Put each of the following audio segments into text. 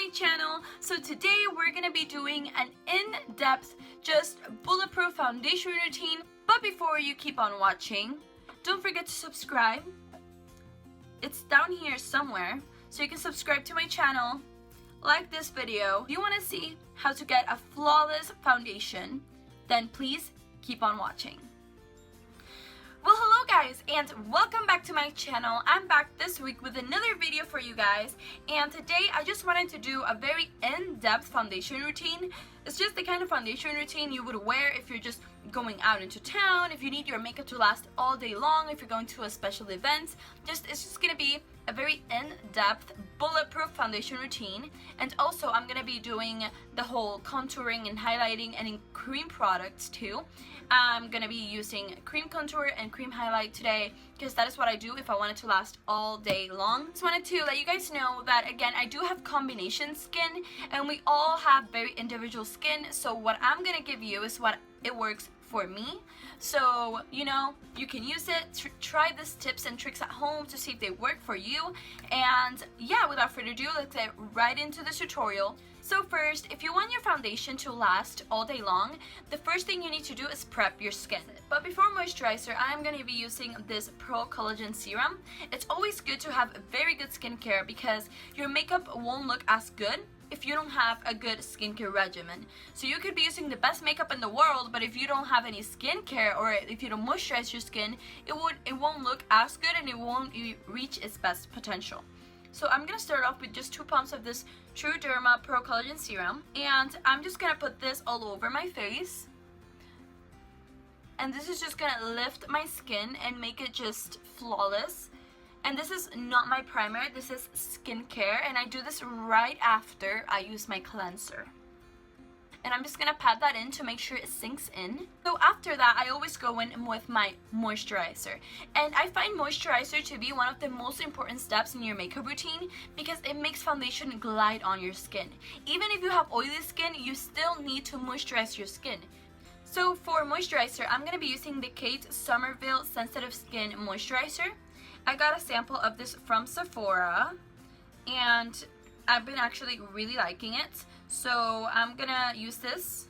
my channel. So today we're gonna be doing an in-depth, just bulletproof foundation routine. But before you keep on watching, don't forget to subscribe. It's down here somewhere, so you can subscribe to my channel, like this video. If you want to see how to get a flawless foundation, then please keep on watching. Well, hello guys, and welcome back to my channel. I'm back this week with another video for you guys, and today I just wanted to do a very in-depth foundation routine. It's just the kind of foundation routine you would wear if you're just going out into town, if you need your makeup to last all day long, if you're going to a special event. It's just gonna be a very in-depth, bulletproof foundation routine. And also I'm gonna be doing the whole contouring and highlighting and in cream products too. I'm gonna be using cream contour and cream highlight today because that is what I do if I want it to last all day long. Just wanted to let you guys know that, again, I do have combination skin and we all have very individual skin, so what I'm gonna give you is what it works for me. So, you know, you can use it, try these tips and tricks at home to see if they work for you. And yeah, without further ado, let's get right into this tutorial. So first, if you want your foundation to last all day long, the first thing you need to do is prep your skin. But before moisturizer, I'm going to be using this Pro Collagen Serum. It's always good to have very good skincare because your makeup won't look as good if you don't have a good skincare regimen. So you could be using the best makeup in the world, but if you don't have any skincare or if you don't moisturize your skin, it won't look as good and it won't reach its best potential. So I'm gonna start off with just 2 pumps of this True Derma Pro Collagen Serum, and I'm just gonna put this all over my face. And this is just gonna lift my skin and make it just flawless. And this is not my primer, this is skincare, and I do this right after I use my cleanser. And I'm just gonna pat that in to make sure it sinks in. So after that, I always go in with my moisturizer. And I find moisturizer to be one of the most important steps in your makeup routine because it makes foundation glide on your skin. Even if you have oily skin, you still need to moisturize your skin. So for moisturizer, I'm gonna be using the Kate Somerville Sensitive Skin Moisturizer. I got a sample of this from Sephora and I've been actually really liking it. So I'm gonna use this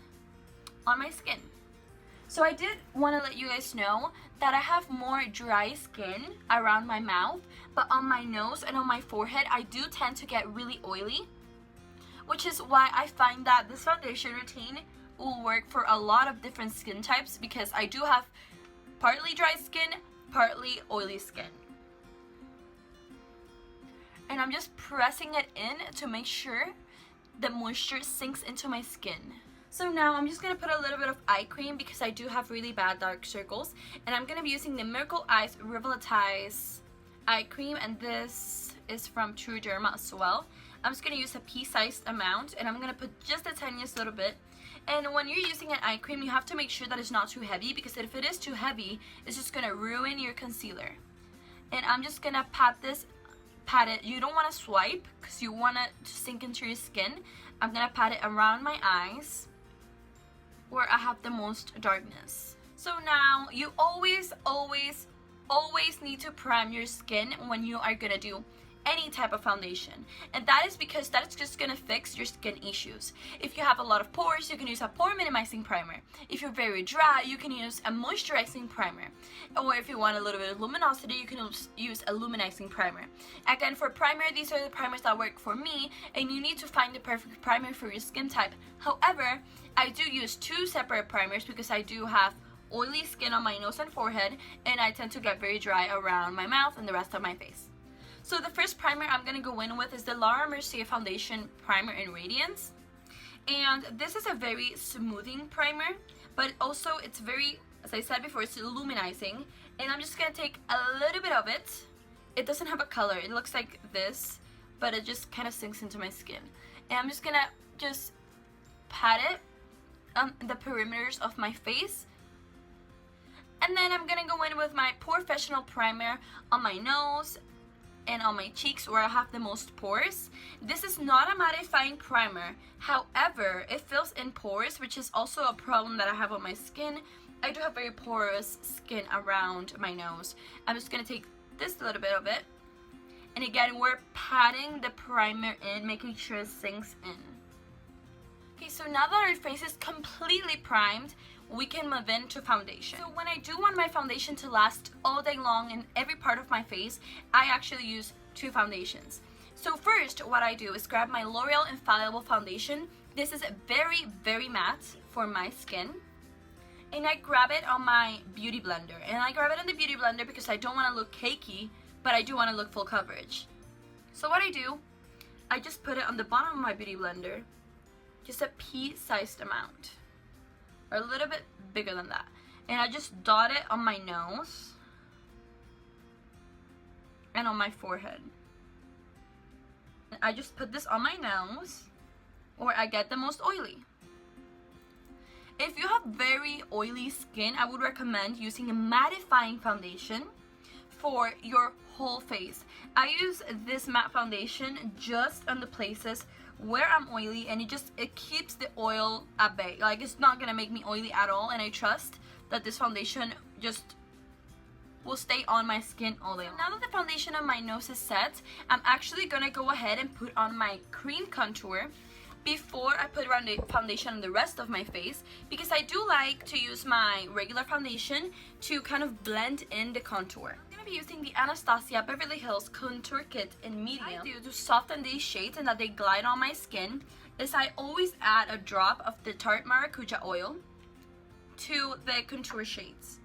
on my skin. So I did want to let you guys know that I have more dry skin around my mouth, but on my nose and on my forehead I do tend to get really oily, which is why I find that this foundation routine will work for a lot of different skin types because I do have partly dry skin, partly oily skin. And I'm just pressing it in to make sure the moisture sinks into my skin. So now I'm just going to put a little bit of eye cream because I do have really bad dark circles. And I'm going to be using the Miracle Eyes Revitalize Eye Cream, and this is from True Derma as well. I'm just going to use a pea-sized amount, and I'm going to put just the tiniest little bit. And when you're using an eye cream, you have to make sure that it's not too heavy because if it is too heavy, it's just going to ruin your concealer. And I'm just going to pat it. You don't want to swipe because you want it to sink into your skin. I'm gonna pat it around my eyes where I have the most darkness. So now you always need to prime your skin when you are gonna do any type of foundation, and that is because that's just gonna fix your skin issues. If you have a lot of pores, you can use a pore minimizing primer. If you're very dry, you can use a moisturizing primer, or if you want a little bit of luminosity, you can use a luminizing primer. Again, for primer, these are the primers that work for me, and you need to find the perfect primer for your skin type. However, I do use 2 separate primers because I do have oily skin on my nose and forehead, and I tend to get very dry around my mouth and the rest of my face. So the first primer I'm going to go in with is the Mercier Foundation Primer in Radiance. And this is a very smoothing primer, but also it's very, as I said before, it's luminizing. And I'm just going to take a little bit of it. It doesn't have a color. It looks like this, but it just kind of sinks into my skin. And I'm just going to just pat it on the perimeters of my face. And then I'm going to go in with my Porefessional primer on my nose and on my cheeks where I have the most pores. This is not a mattifying primer, however it fills in pores, which is also a problem that I have on my skin. I do have very porous skin around my nose. I'm just gonna take this little bit of it And again, we're patting the primer in, making sure it sinks in. Okay, so now that our face is completely primed, we can move into foundation. So when I do want my foundation to last all day long in every part of my face, I actually use two foundations. So first, what I do is grab my L'Oreal Infallible foundation. This is very, very matte for my skin. And I grab it on my beauty blender. And I grab it in the beauty blender because I don't want to look cakey, but I do want to look full coverage. So what I do, I just put it on the bottom of my beauty blender, just a pea-sized amount, or a little bit bigger than that. And I just dot it on my nose and on my forehead. I just put this on my nose where I get the most oily. If you have very oily skin, I would recommend using a mattifying foundation for your whole face. I use this matte foundation just on the places where I'm oily, and it keeps the oil at bay. Like, it's not gonna make me oily at all, and I trust that this foundation just will stay on my skin all day long. Now that the foundation on my nose is set, I'm actually gonna go ahead and put on my cream contour before I put around the foundation on the rest of my face, because I do like to use my regular foundation to kind of blend in the contour. I'm gonna be using the Anastasia Beverly Hills Contour Kit in medium. What I do to soften these shades and that they glide on my skin is I always add a drop of the Tarte Maracuja oil to the contour shades.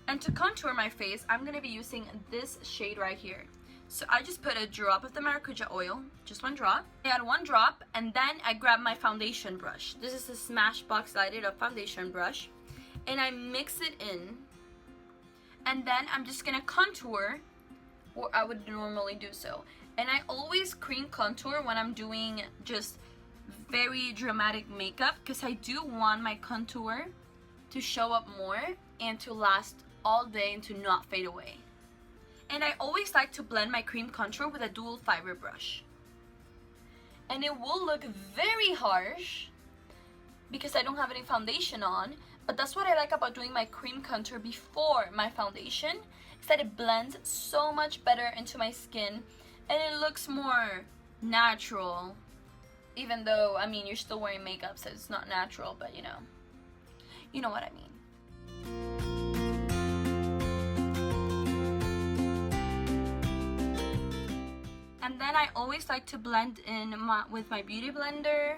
And to contour my face, I'm going to be using this shade right here. So I just put a drop of the Maracuja oil, just one drop. I add one drop, and then I grab my foundation brush. This is a Smashbox Lighted Up foundation brush. And I mix it in. And then I'm just going to contour, or I would normally do so. And I always cream contour when I'm doing just very dramatic makeup, because I do want my contour to show up more and to last all day and to not fade away. And I always like to blend my cream contour with a dual fiber brush. And it will look very harsh because I don't have any foundation on, but that's what I like about doing my cream contour before my foundation, is that it blends so much better into my skin and it looks more natural. Even though, I mean, you're still wearing makeup, so it's not natural, but you know what I mean. And then I always like to blend in with my beauty blender.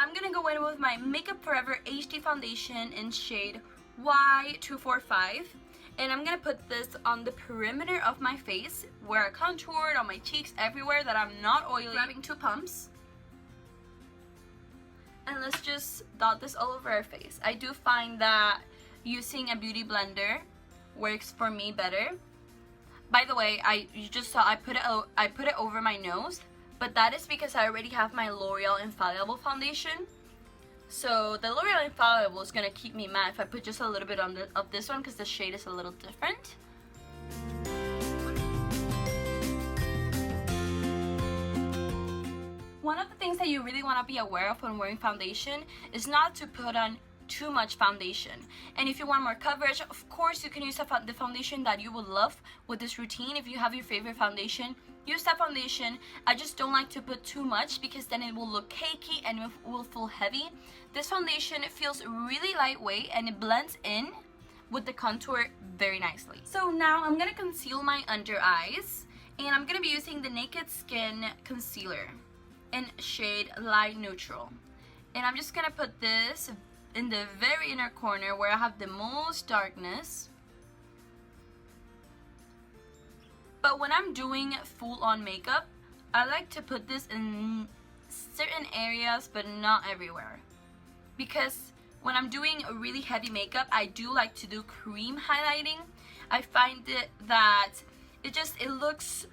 I'm gonna go in with my Makeup Forever HD foundation in shade Y245. And I'm gonna put this on the perimeter of my face where I contoured, on my cheeks, everywhere that I'm not oily. Grabbing two pumps. And let's just dot this all over our face. I do find that using a beauty blender works for me better. By the way, you just saw I put it over my nose, but that is because I already have my L'Oreal Infallible foundation. So the L'Oreal Infallible is gonna keep me matte if I put just a little bit of this one, because the shade is a little different. One of the things that you really want to be aware of when wearing foundation is not to put on too much foundation. And if you want more coverage, of course you can use the foundation that you would love with this routine. If you have your favorite foundation, use that foundation. I just don't like to put too much because then it will look cakey and it will feel heavy. This foundation feels really lightweight and it blends in with the contour very nicely. So now I'm gonna conceal my under eyes, and I'm gonna be using the Naked Skin concealer in shade Light Neutral. And I'm just gonna put this in the very inner corner where I have the most darkness. But when I'm doing full-on makeup, I like to put this in certain areas but not everywhere, because when I'm doing a really heavy makeup, I do like to do cream highlighting. I find that it looks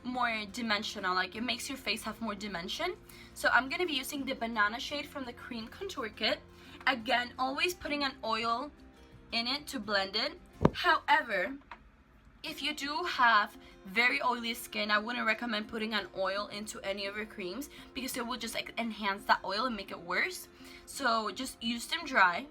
more dimensional, like it makes your face have more dimension. So I'm gonna be using the banana shade from the cream contour kit. Again, always putting an oil in it to blend it. However, if you do have very oily skin, I wouldn't recommend putting an oil into any of your creams because it will just enhance that oil and make it worse. So just use them dry.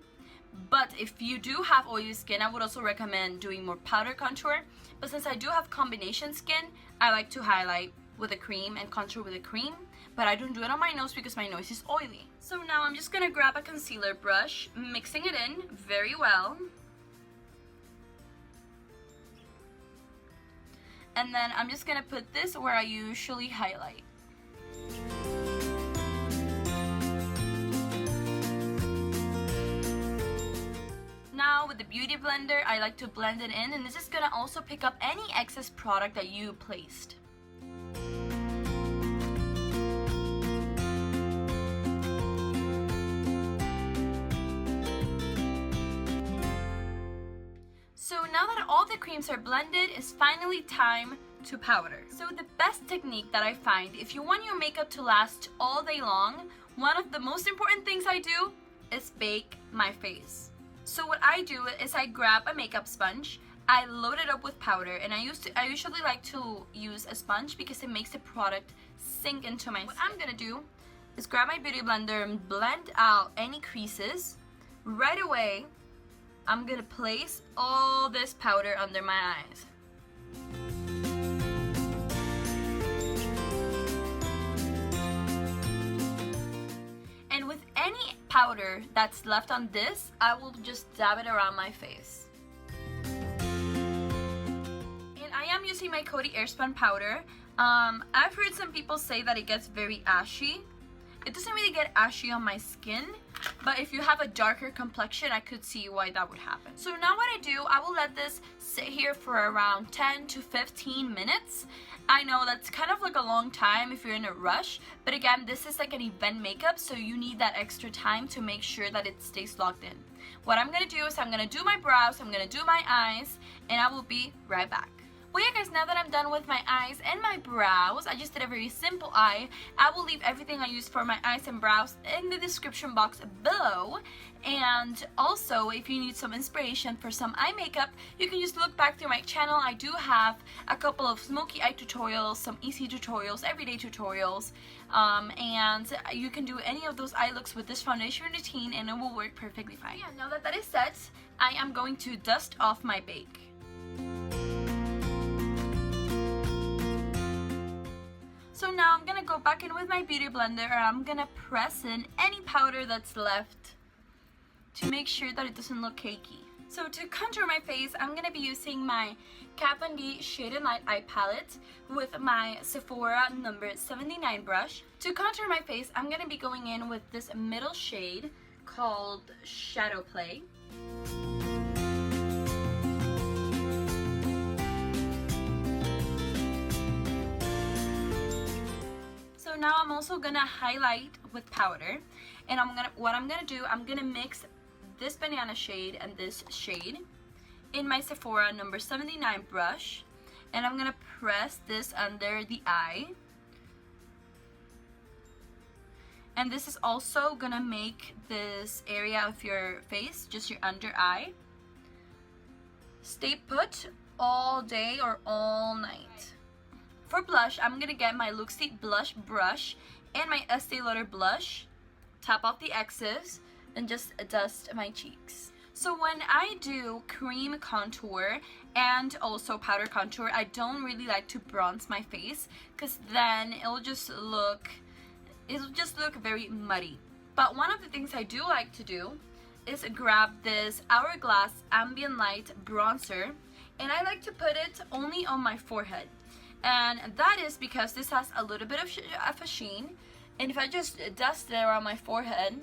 But if you do have oily skin, I would also recommend doing more powder contour. But since I do have combination skin, I like to highlight with a cream and contour with a cream. But I don't do it on my nose because my nose is oily. So now I'm just gonna grab a concealer brush, mixing it in very well. And then I'm just gonna put this where I usually highlight. Now with the beauty blender, I like to blend it in, and this is gonna also pick up any excess product that you placed. So now that all the creams are blended, it's finally time to powder. So the best technique that I find, if you want your makeup to last all day long, one of the most important things I do is bake my face. So what I do is I grab a makeup sponge, I load it up with powder, and I usually like to use a sponge because it makes the product sink into my skin. What I'm gonna do is grab my beauty blender and blend out any creases. Right away, I'm gonna place all this powder under my eyes. And with any powder that's left on this, I will just dab it around my face. And I am using my Coty Airspun powder. I've heard some people say that it gets very ashy. It doesn't really get ashy on my skin, but if you have a darker complexion, I could see why that would happen. So now what I do, I will let this sit here for around 10 to 15 minutes. I know that's kind of like a long time if you're in a rush, but again, this is like an event makeup, so you need that extra time to make sure that it stays locked in. What I'm gonna do is I'm gonna do my brows, I'm gonna do my eyes, and I will be right back. Well, yeah guys, now that I'm done with my eyes and my brows, I just did a very simple eye. I will leave everything I used for my eyes and brows in the description box below. And also, if you need some inspiration for some eye makeup, you can just look back through my channel. I do have a couple of smoky eye tutorials, some easy tutorials, everyday tutorials. And you can do any of those eye looks with this foundation routine and it will work perfectly fine. Yeah, now that that is set, I am going to dust off my bake. So now I'm gonna go back in with my beauty blender and I'm gonna press in any powder that's left to make sure that it doesn't look cakey. So to contour my face, I'm gonna be using my Kat Von D Shade and Light Eye Palette with my Sephora number 79 brush. To contour my face, I'm gonna be going in with this middle shade called Shadow Play. So now I'm also gonna highlight with powder, and what I'm gonna do, I'm gonna mix this banana shade and this shade in my Sephora number 79 brush, and I'm gonna press this under the eye. And this is also gonna make this area of your face, just your under eye, stay put all day or all night. For blush, I'm gonna get my Luxie blush brush and my Estee Lauder blush, tap off the excess, and just dust my cheeks. So when I do cream contour and also powder contour, I don't really like to bronze my face because then it'll just look very muddy. But one of the things I do like to do is grab this HourglassAmbient Light bronzer, and I like to put it only on my forehead. And that is because this has a little bit of a sheen, and if I just dust it around my forehead,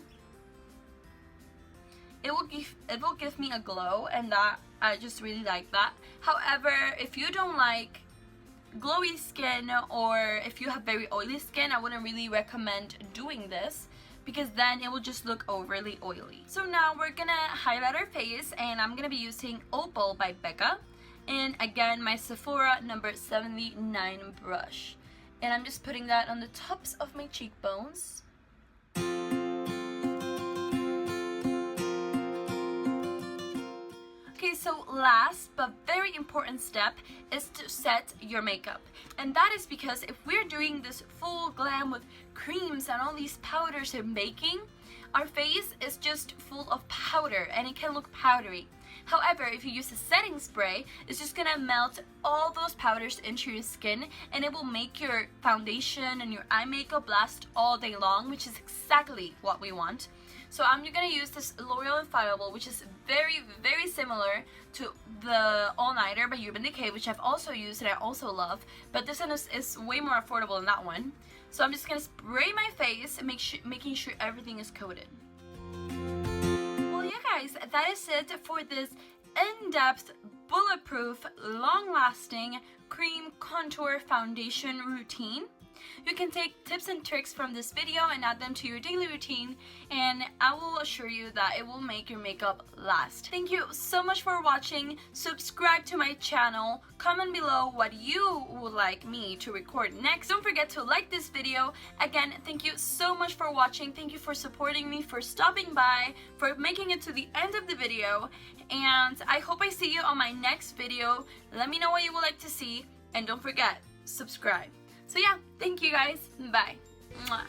it will give me a glow, and that I just really like that. However, if you don't like glowy skin, or if you have very oily skin, I wouldn't really recommend doing this because then it will just look overly oily. So now we're gonna highlight our face, and I'm gonna be using Opal by Becca. And again, my Sephora number 79 brush. And I'm just putting that on the tops of my cheekbones. Okay, so last but very important step is to set your makeup. And that is because if we're doing this full glam with creams and all these powders and baking, our face is just full of powder and it can look powdery. However, if you use a setting spray, it's just gonna melt all those powders into your skin and it will make your foundation and your eye makeup last all day long, which is exactly what we want. So I'm gonna use this L'Oreal Infallible, which is very, very similar to the All-Nighter by Decay, which I've also used and I also love. But this one is way more affordable than that one. So I'm just gonna spray my face and making sure everything is coated. Well, yeah guys, that is it for this in-depth, bulletproof, long-lasting cream contour foundation routine. You can take tips and tricks from this video and add them to your daily routine, and I will assure you that it will make your makeup last. Thank you so much for watching. Subscribe to my channel. Comment below what you would like me to record next. Don't forget to like this video. Again, thank you so much for watching. Thank you for supporting me, for stopping by, for making it to the end of the video, and I hope I see you on my next video. Let me know what you would like to see, and don't forget, subscribe. So yeah, thank you guys. Bye. Mwah.